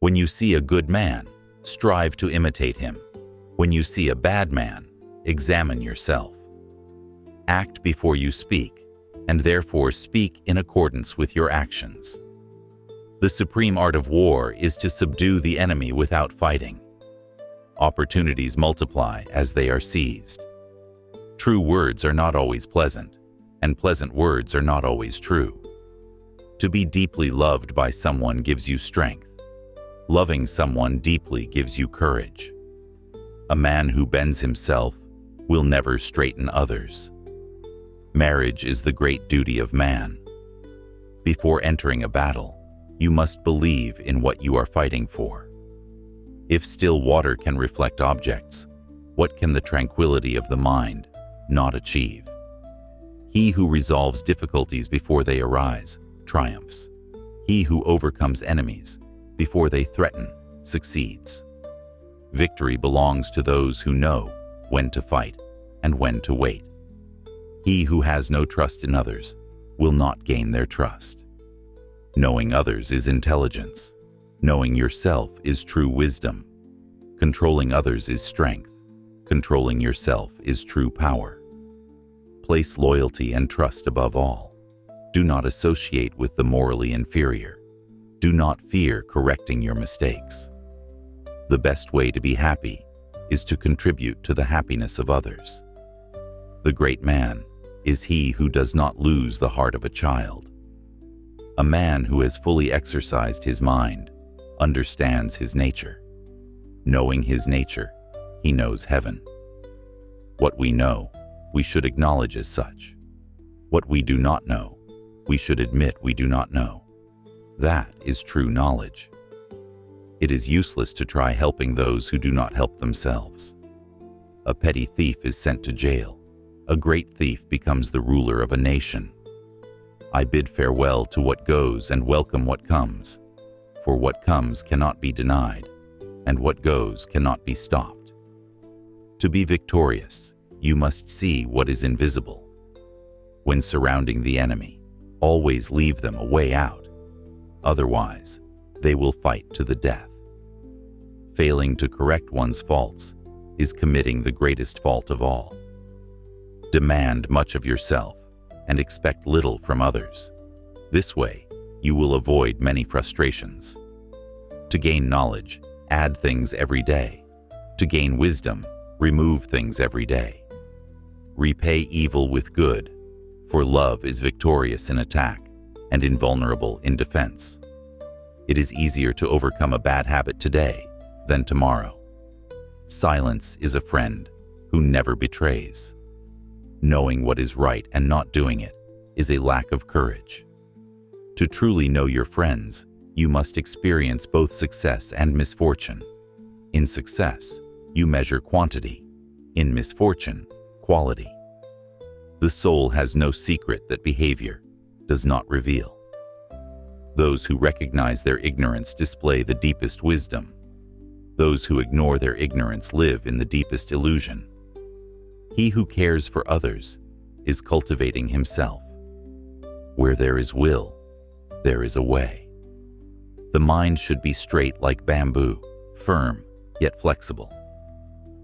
When you see a good man, strive to imitate him. When you see a bad man, examine yourself. Act before you speak, and therefore speak in accordance with your actions. The supreme art of war is to subdue the enemy without fighting. Opportunities multiply as they are seized. True words are not always pleasant, and pleasant words are not always true. To be deeply loved by someone gives you strength. Loving someone deeply gives you courage. A man who bends himself will never straighten others. Marriage is the great duty of man. Before entering a battle, you must believe in what you are fighting for. If still water can reflect objects, what can the tranquility of the mind not achieve? He who resolves difficulties before they arise triumphs. He who overcomes enemies before they threaten succeeds. Victory belongs to those who know when to fight and when to wait. He who has no trust in others will not gain their trust. Knowing others is intelligence. Knowing yourself is true wisdom. Controlling others is strength. Controlling yourself is true power. Place loyalty and trust above all. Do not associate with the morally inferior. Do not fear correcting your mistakes. The best way to be happy is to contribute to the happiness of others. The great man is he who does not lose the heart of a child. A man who has fully exercised his mind understands his nature. Knowing his nature, he knows heaven. What we know, we should acknowledge as such. What we do not know, we should admit we do not know. That is true knowledge. It is useless to try helping those who do not help themselves. A petty thief is sent to jail. A great thief becomes the ruler of a nation. I bid farewell to what goes and welcome what comes, for what comes cannot be denied, and what goes cannot be stopped. To be victorious, you must see what is invisible. When surrounding the enemy, always leave them a way out. Otherwise, they will fight to the death. Failing to correct one's faults is committing the greatest fault of all. Demand much of yourself and expect little from others. This way, you will avoid many frustrations. To gain knowledge, add things every day. To gain wisdom, remove things every day. Repay evil with good, for love is victorious in attack and invulnerable in defense. It is easier to overcome a bad habit today than tomorrow. Silence is a friend who never betrays. Knowing what is right and not doing it is a lack of courage. To truly know your friends, you must experience both success and misfortune. In success, you measure quantity. In misfortune, quality. The soul has no secret that behavior does not reveal. Those who recognize their ignorance display the deepest wisdom. Those who ignore their ignorance live in the deepest illusion. He who cares for others is cultivating himself. Where there is will, there is a way. The mind should be straight like bamboo, firm yet flexible.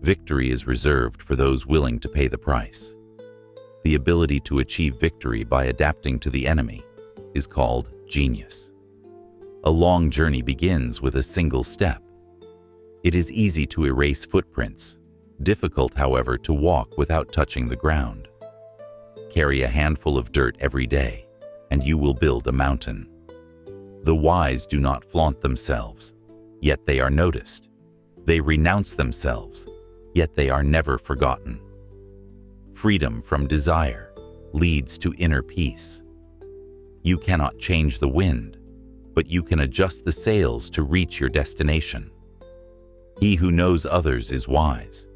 Victory is reserved for those willing to pay the price. The ability to achieve victory by adapting to the enemy is called genius. A long journey begins with a single step. It is easy to erase footprints, difficult, however, to walk without touching the ground. Carry a handful of dirt every day, and you will build a mountain. The wise do not flaunt themselves, yet they are noticed. They renounce themselves, yet they are never forgotten. Freedom from desire leads to inner peace. You cannot change the wind, but you can adjust the sails to reach your destination. He who knows others is wise.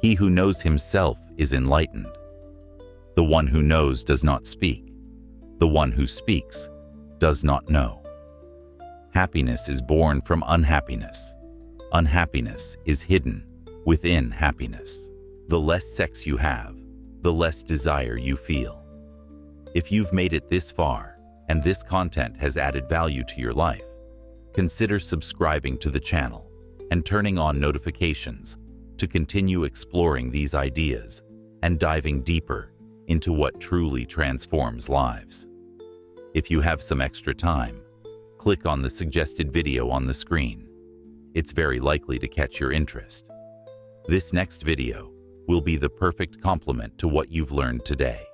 He who knows himself is enlightened. The one who knows does not speak. The one who speaks does not know. Happiness is born from unhappiness. Unhappiness is hidden within happiness. The less sex you have, the less desire you feel. If you've made it this far, and this content has added value to your life, consider subscribing to the channel and turning on notifications to continue exploring these ideas and diving deeper into what truly transforms lives. If you have some extra time, click on the suggested video on the screen. It's very likely to catch your interest. This next video will be the perfect complement to what you've learned today.